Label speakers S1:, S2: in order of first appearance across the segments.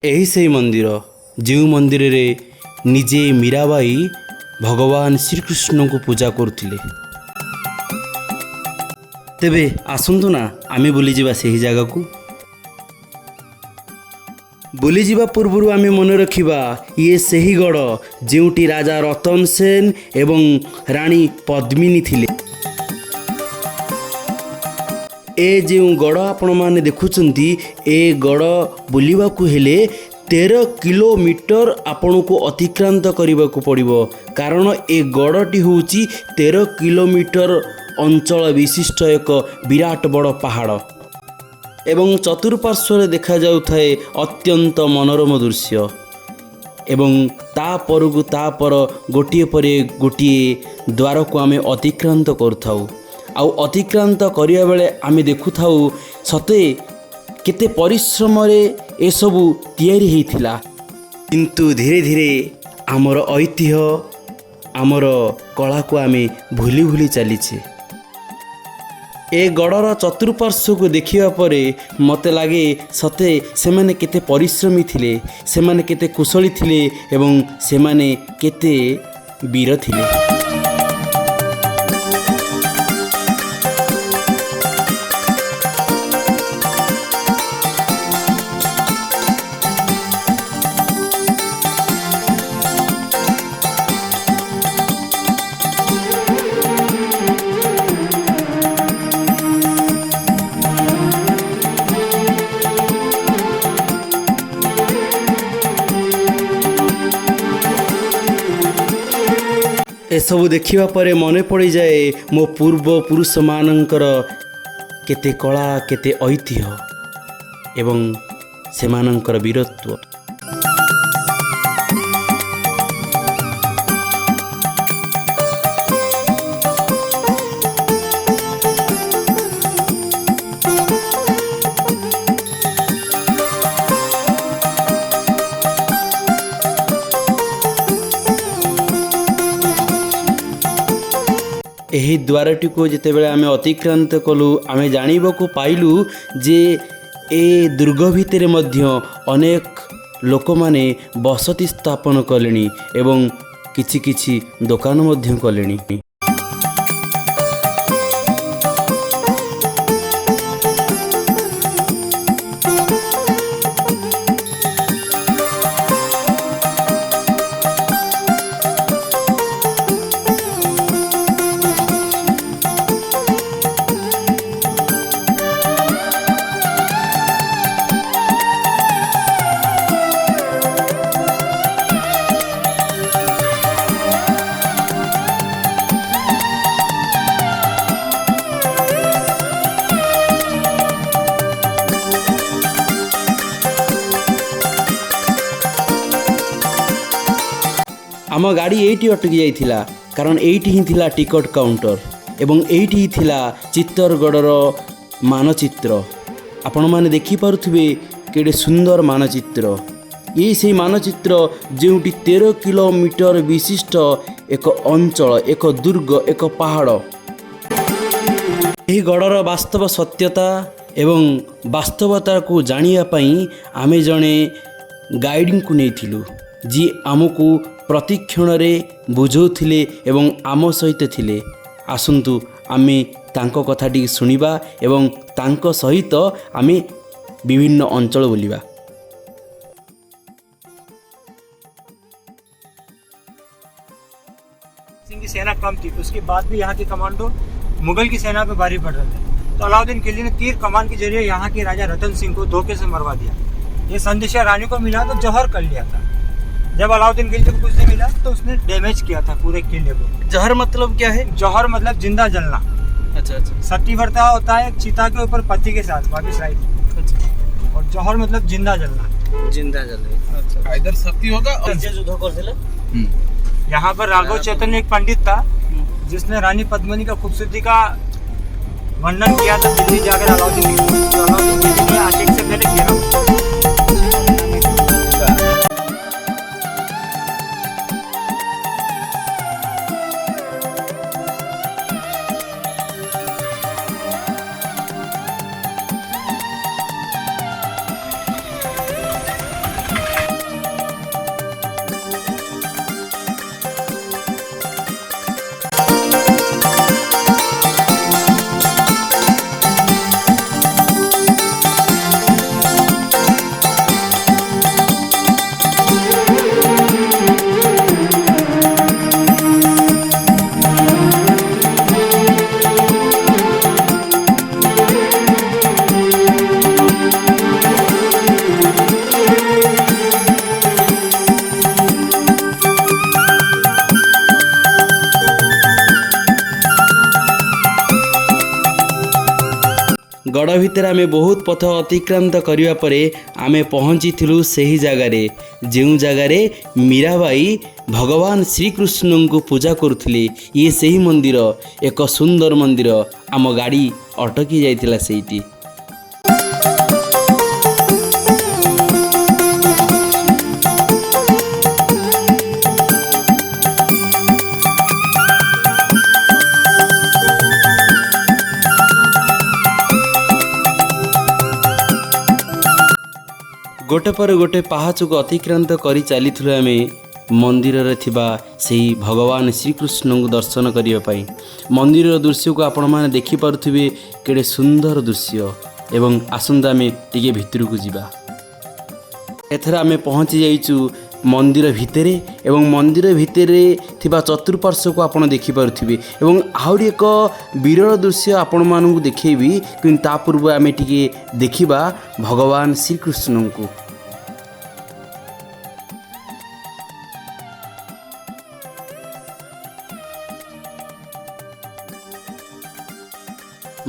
S1: ଏହି ସେହି ମନ୍ଦିର ଯେଉଁ ମନ୍ଦିରରେ ନିଜେ ମୀରାବାଈ ଭଗବାନ ଶ୍ରୀକୃଷ୍ଣଙ୍କୁ ପୂଜା କରୁଥିଲେ। ତେବେ ଆସନ୍ତୁ ନା ଆମେ ବୁଲିଯିବା ସେହି ଜାଗାକୁ। ବୁଲିଯିବା ପୂର୍ବରୁ ଆମେ ମନେ ରଖିବା ଇଏ ସେହି ଗଡ଼ ଯେଉଁଠି ରାଜା ରତନ ସେନ ଏବଂ ରାଣୀ ପଦ୍ମିନୀ ଥିଲେ। ଏ ଯେଉଁ ଗଡ଼ ଆପଣମାନେ ଦେଖୁଛନ୍ତି, ଏ ଗଡ଼ ବୁଲିବାକୁ ହେଲେ 13 କିଲୋମିଟର ଆପଣଙ୍କୁ ଅତିକ୍ରାନ୍ତ କରିବାକୁ ପଡ଼ିବ, କାରଣ ଏ ଗଡ଼ଟି ହେଉଛି 13 କିଲୋମିଟର ଅଞ୍ଚଳ ବିଶିଷ୍ଟ ଏକ ବିରାଟ ବଡ଼ ପାହାଡ଼ ଏବଂ ଚତୁଃପାର୍ଶ୍ୱରେ ଦେଖାଯାଉଥାଏ ଅତ୍ୟନ୍ତ ମନୋରମ ଦୃଶ୍ୟ। ଏବଂ ତାପରକୁ ତାପର ଗୋଟିଏ ପରେ ଗୋଟିଏ ଦ୍ୱାରକୁ ଆମେ ଅତିକ୍ରାନ୍ତ କରୁଥାଉ। ଆଉ ଅତିକ୍ରାନ୍ତ କରିବା ବେଳେ ଆମେ ଦେଖୁଥାଉ ସତେ କେତେ ପରିଶ୍ରମରେ ଏସବୁ ତିଆରି ହୋଇଥିଲା, କିନ୍ତୁ ଧୀରେ ଧୀରେ ଆମର ଐତିହ୍ୟ ଆମର କଳାକୁ ଆମେ ଭୁଲି ଭୁଲି ଚାଲିଛେ। ଏ ଗଡ଼ର ଚତୁଃପାର୍ଶ୍ୱକୁ ଦେଖିବା ପରେ ମୋତେ ଲାଗେ ସତେ ସେମାନେ କେତେ ପରିଶ୍ରମୀ ଥିଲେ, ସେମାନେ କେତେ କୁଶଳୀ ଥିଲେ ଏବଂ ସେମାନେ କେତେ ବୀର ଥିଲେ। ଏସବୁ ଦେଖିବା ପରେ ମନେ ପଡ଼ିଯାଏ ମୋ ପୂର୍ବପୁରୁଷମାନଙ୍କର କେତେ କଳା, କେତେ ଐତିହ୍ୟ ଏବଂ ସେମାନଙ୍କର ବୀରତ୍ୱ। ଏହି ଦ୍ୱାରଟିକୁ ଯେତେବେଳେ ଆମେ ଅତିକ୍ରାନ୍ତ କଲୁ, ଆମେ ଜାଣିବାକୁ ପାଇଲୁ ଯେ ଏ ଦୁର୍ଗ ଭିତରେ ମଧ୍ୟ ଅନେକ ଲୋକମାନେ ବସତି ସ୍ଥାପନ କଲେଣି ଏବଂ କିଛି କିଛି ଦୋକାନ ମଧ୍ୟ କଲେଣି। ଆମ ଗାଡ଼ି ଏଇଠି ଅଟକି ଯାଇଥିଲା, କାରଣ ଏଇଠି ହିଁ ଥିଲା ଟିକଟ କାଉଣ୍ଟର ଏବଂ ଏଇଠି ହିଁ ଥିଲା ଚିତ୍ତରଗଡ଼ର ମାନଚିତ୍ର। ଆପଣମାନେ ଦେଖିପାରୁଥିବେ କେଡ଼େ ସୁନ୍ଦର ମାନଚିତ୍ର। ଏଇ ସେହି ମାନଚିତ୍ର ଯେଉଁଠି 13 କିଲୋମିଟର ବିଶିଷ୍ଟ ଏକ ଅଞ୍ଚଳ, ଏକ ଦୁର୍ଗ, ଏକ ପାହାଡ଼। ଏହି ଗଡ଼ର ବାସ୍ତବ ସତ୍ୟତା ଏବଂ ବାସ୍ତବତାକୁ ଜାଣିବା ପାଇଁ ଆମେ ଜଣେ ଗାଇଡ଼ଙ୍କୁ ନେଇଥିଲୁ, ଯିଏ ଆମକୁ ପ୍ରତିକ୍ଷଣରେ ବୁଝାଉଥିଲେ ଏବଂ ଆମ ସହିତ ଥିଲେ। ଆସନ୍ତୁ ଆମେ ତାଙ୍କ କଥା ଟିକେ ଶୁଣିବା ଏବଂ ତାଙ୍କ ସହିତ ଆମେ ବିଭିନ୍ନ ଅଞ୍ଚଳ ବୁଲିବା।
S2: सिंह की सेना कम थी, उसके बाद भी यहाँ के कमांडो मुगल की सेना पे भारी पड़ रहे थे, तो अलाउद्दीन खिलजी ने तीर कमान के जरिए यहाँ के राजा रतन सिंह को धोखे से मरवा दिया। ये संदेशा रानी को मिला तो जौहर कर लिया था। जब अलाउद्दीन खिलजी को कुछ नहीं मिला तो उसने डैमेज किया था पूरे किले को।
S1: जहर मतलब क्या है?
S2: जौहर मतलब जिंदा जलना।
S1: अच्छा अच्छा।
S2: सती व्रता होता है चीता के ऊपर पति के साथ, बाकी साइड।
S1: अच्छा।
S2: और जौहर मतलब जिंदा जलना।
S1: जिंदा जल रही। अच्छा।
S3: इधर सती होगा और
S2: यहाँ पर राघव चैतन्य एक पंडित था जिसने रानी पद्मिनी का खूबसूरती का वर्णन किया था दिल्ली जाकर अलाउद्दीन खिलजी ने अटैक से पहले किया।
S1: गड़ भितर आमे बहुत पथ अतिक्रांत करिवा परे आमे पहुँचीलु सही जगार जो जगार मीराबाई भगवान श्रीकृष्ण को पूजा करुले। ये सही मंदिर एक सुंदर मंदिर आम गाड़ी अटकी जाइतिला सेठी। गोटे पर गोटे पहाच को अतिक्रांत करी चली आम मंदिर से भगवान श्रीकृष्ण को दर्शन करने। मंदिर दृश्य को आपण मैंने देखिपे केड़े सुंदर दृश्य एवं आसंता आम टिके भितर को जीवा। एथर आम पहुँची जाइचु मंदिर भितर एवं मंदिर भितर थिबा चतुर्पार्श्व को आपण देखिपे एवं आहरी एक विरल दृश्य आपण मानू देखेबी कि ता पूर्व आम टिके देखिबा भगवान श्रीकृष्ण को।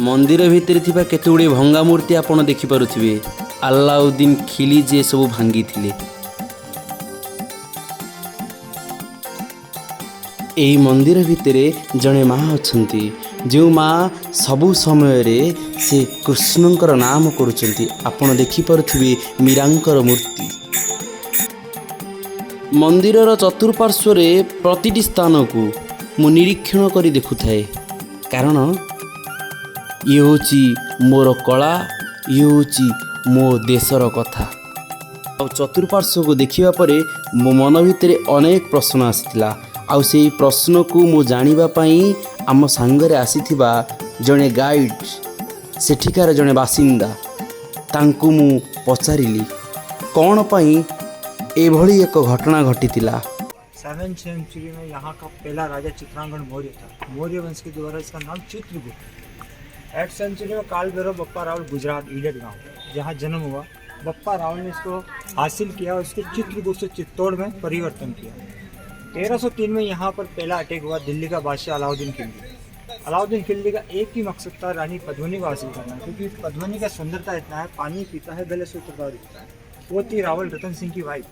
S1: मंदिर भितर थिबा केतेगुड़े भंगा मूर्ति आपण देखिपे। अलाउद्दीन खिली जे सब भांगी थिले। एही मंदिर भितरे जड़े माँ अच्छी जो माँ सबु समय से कृष्णंकर नाम करुँच। आपण देखिपे मीरांकर मूर्ति। मंदिरर चतुर्पार्श्व प्रतिटी स्थान को मु निरीक्षण करी देखुए कारण ये होची मोर कला, ये होची मो देशर कथा। चतुर्पार्श्व को देखिबा परे मो मन भितर अनेक प्रश्न आसीथिला। आउ से प्रश्न को मु जानिबा पई आम सांगरे आसीथिबा जणे गाइड सेठिकार जणे बासिंदा तांकु मु पचारिली कौन पई एभली एक घटना घटितिला।
S2: 7th सेंचुरी में यहाँ का पहला राजा चित्रांगण मौर्य था। मौर्य वंश के द्वारा इसका नाम चित्रगुप्त। 8th सेंचुरी में काल भैरव बप्पा रावल गुजरात ईडर गांव जहाँ जन्म हुआ, बप्पा रावल ने इसको हासिल किया और इसको चित्रगुप्त से चित्तौड़ में परिवर्तन किया। 1303 में यहाँ पर पहला अटैक हुआ दिल्ली का बादशाह अलाउद्दीन खिलजी। अलाउद्दीन खिलजी का एक ही मकसद था रानी पद्मिनी को हासिल करना, क्योंकि पद्मिनी का सुंदरता इतना है, पानी पीता है, गले से उतरता दिखता है। वो थी रावल रतन सिंह की वाइफ।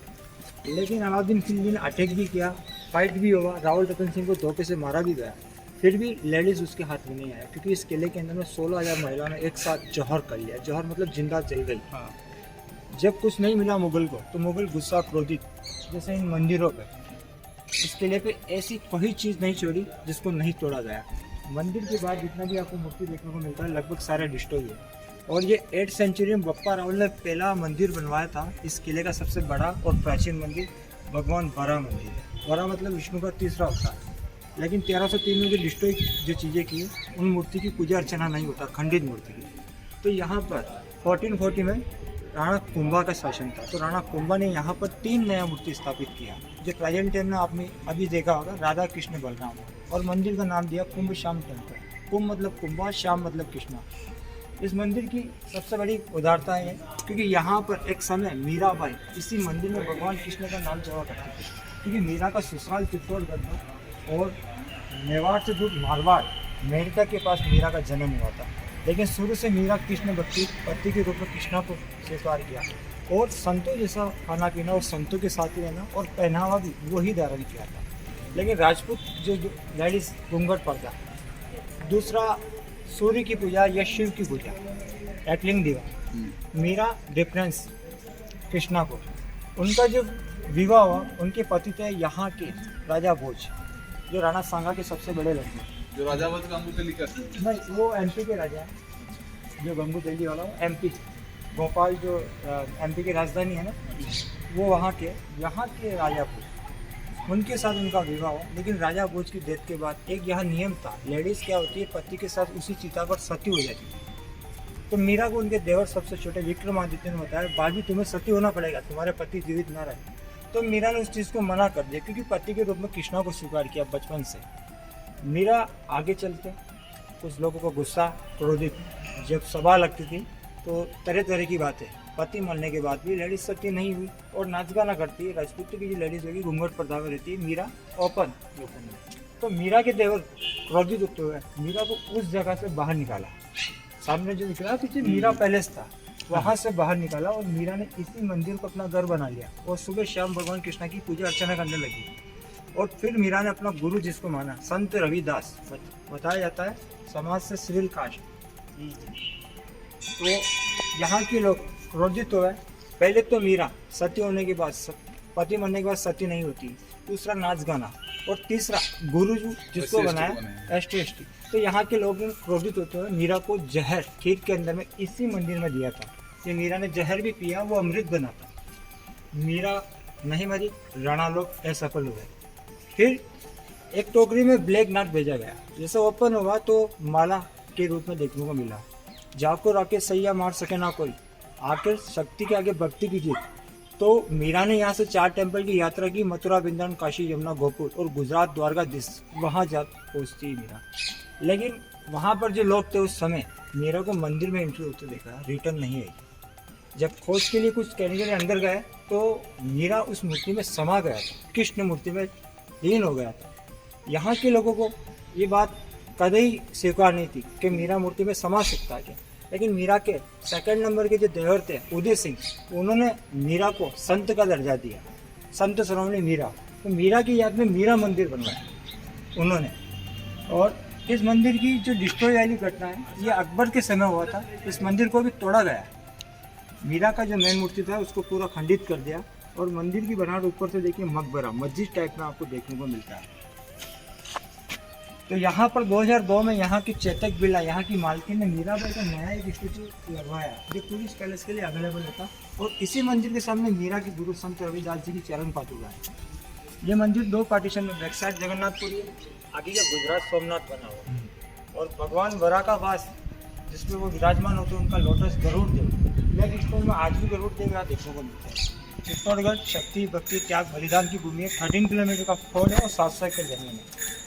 S2: लेकिन अलाउद्दीन खिलजी ने अटैक भी किया, फाइट भी हुआ, रावल रतन सिंह को धोखे से मारा भी गया। फिर भी लेडीज़ उसके हाथ में नहीं आया, क्योंकि इस किले के अंदर में 16,000 महिलाओं ने एक साथ जौहर कर लिया। जौहर मतलब जिंदा जल गई। जब कुछ नहीं मिला मुगल को, तो मुगल गुस्सा क्रोधित, जैसे इन मंदिरों पर इस किले पे ऐसी कोई चीज़ नहीं छोड़ी जिसको नहीं तोड़ा गया। मंदिर के बाद जितना भी आपको मूर्ति देखने को मिलता है लगभग सारे डिस्ट्रॉय हुए। और ये 8th सेंचुरी में बप्पा रावल ने पहला मंदिर बनवाया था इस किले का सबसे बड़ा और प्राचीन मंदिर, भगवान बरा मंदिर। बरा मतलब विष्णु का तीसरा अवतार। लेकिन 1303 में जो डिस्ट्रॉय जो चीज़ें की, उन मूर्ति की पूजा अर्चना नहीं होता, खंडित मूर्ति की। तो यहाँ पर 1440 में राणा कुंभा का शासन था, तो राणा कुंभा ने यहाँ पर 3 नया मूर्ति स्थापित किया, जो प्रेजेंट टाइम में आपने अभी देखा होगा, राधा कृष्ण बलराम, और मंदिर का नाम दिया कुंभ श्याम टेम्पल। कुंभ मतलब कुंभा, श्याम मतलब कृष्णा। इस मंदिर की सबसे बड़ी उदारता है क्योंकि यहाँ पर एक समय मीराबाई इसी मंदिर में भगवान कृष्ण का नाम जपा करती थी, क्योंकि मीरा का ससुराल चित्तौड़गढ़ में और मेवाड़ से दूर मारवाड़ मेड़ता के पास मीरा का जन्म हुआ था। लेकिन शुरू से मीरा कृष्ण भक्ति पति के रूप में कृष्णा को स्वीकार किया और संतों जैसा खाना पीना और संतों के साथ ही रहना और पहनावा भी वही धारण किया था। लेकिन राजपूत जो लेडीज घूंघट पर्दा, दूसरा सूर्य की पूजा या शिव की पूजा, एकलिंग दीवा। मीरा डिफरेंस कृष्णा को, उनका जो विवाह हुआ उनके पति थे यहाँ के राजा भोज, जो राणा सांगा के सबसे बड़े लड़के।
S3: जो राजा भोज गंगू तेली का
S2: नहीं, वो एमपी के राजा है, जो गंगू तेली वाला एमपी, भोपाल जो एमपी की राजधानी है ना, वो वहाँ के राजा भोज, उनके साथ उनका विवाह हुआ। लेकिन राजा भोज की डेथ के बाद एक यहाँ नियम था, लेडीज़ क्या होती है पति के साथ उसी चिता पर सती हो जाती थी। तो मीरा को उनके देवर सबसे छोटे विक्रमादित्य ने बताया, बाजी तुम्हें सती होना पड़ेगा, तुम्हारे पति जीवित ना रहे। तो मीरा ने उस चीज़ को मना कर दिया, क्योंकि पति के रूप में कृष्णा को स्वीकार किया बचपन से। मीरा आगे चलते कुछ लोगों को गुस्सा क्रोधित जब सभा लगती थी तो तरह तरह की बातें, पति मरने के बाद भी लेडीज सती नहीं हुई और नाच गाना करती है। राजपूत की जो लेडीज होगी घूंघट पर्दा में रहती है, मीरा ओपन। तो मीरा के देवर क्रोधित होते हुए मीरा को उस जगह से बाहर निकाला, सामने जो दिख रहा है पीछे मीरा पैलेस था, वहां से बाहर निकाला और मीरा ने इसी मंदिर को अपना घर बना लिया और सुबह शाम भगवान कृष्ण की पूजा अर्चना करने लगी। और फिर मीरा ने अपना गुरु जिसको माना संत रविदास, बताया जाता है समाज से सिविल कास्ट। तो यहाँ के लोग क्रोधित हुए। पहले तो मीरा सती होने के बाद, पति मरने के बाद सती नहीं होती, दूसरा नाच गाना, और तीसरा गुरु जिसको बनाया ST। तो यहाँ के लोग क्रोधित होते हुए मीरा को जहर खीर के अंदर में इसी मंदिर में दिया था। ये मीरा ने जहर भी पिया, वो अमृत बना था। मीरा नहीं मरी, राणा लोग असफल हुए। फिर एक टोकरी में ब्लैक नाट भेजा गया, जैसे ओपन हुआ तो माला के रूप में देखने को मिला। जाको राके सैया मार सके ना कोई, आखिर शक्ति के आगे भक्ति की जीत। तो मीरा ने यहाँ से 4 टेम्पल की यात्रा की, मथुरा, वृंदावन, काशी, यमुना, गोकुल और गुजरात द्वारकाधीश, वहाँ जा पहुँचती मीरा। लेकिन वहाँ पर जो लोग थे उस समय मीरा को मंदिर में एंट्री होते देखा, रिटर्न नहीं आई। जब खोज के लिए कुछ कहने के लिए अंदर गए तो मीरा उस मूर्ति में समा गया था, कृष्ण मूर्ति में लीन हो गया था। यहाँ के लोगों को ये बात कभी स्वीकार नहीं थी कि मीरा मूर्ति में समा सकता है। लेकिन मीरा के सेकंड नंबर के जो देवर थे उदय सिंह, उन्होंने मीरा को संत का दर्जा दिया, संत शिरोमणि मीरा। तो मीरा की याद में मीरा मंदिर बनवाया उन्होंने। और इस मंदिर की जो डिस्ट्रॉय वाली घटना है ये अकबर के समय हुआ था। इस मंदिर को भी तोड़ा गया। मीरा का जो मेन मूर्ति था उसको पूरा खंडित कर दिया और मंदिर की बनावट ऊपर से देखिए मकबरा, मस्जिद टाइप में आपको देखने को मिलता है। तो यहाँ पर 2002 में यहाँ की चेतक बिरला, यहाँ की मालकिन ने मीराबाई का नया एक स्टैचू लगवाया जो टूरिस्ट पैलेस के लिए अवेलेबल होता। और इसी मंदिर के सामने मीरा की गुरु संत रविदास जी की चरण पादुका है। ये मंदिर 2 पार्टीशन में, बैक साइड जगन्नाथपुरी, आगे का गुजरात सोमनाथ बना हुआ। और भगवान वरा का वास जिसमें वो विराजमान होते हैं, उनका लोटस गरुड़ देव, लेकिन इसको में आज भी गरुड़ देव यहाँ देखने को मिलता है। चित्तौड़गढ़ शक्ति, भक्ति, त्याग, बलिदान की भूमि है। 13 किलोमीटर का फोर्ट है और 700 एकड़ जमीन है।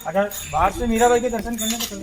S2: अगर बाहर से मीराबाई के दर्शन करने तो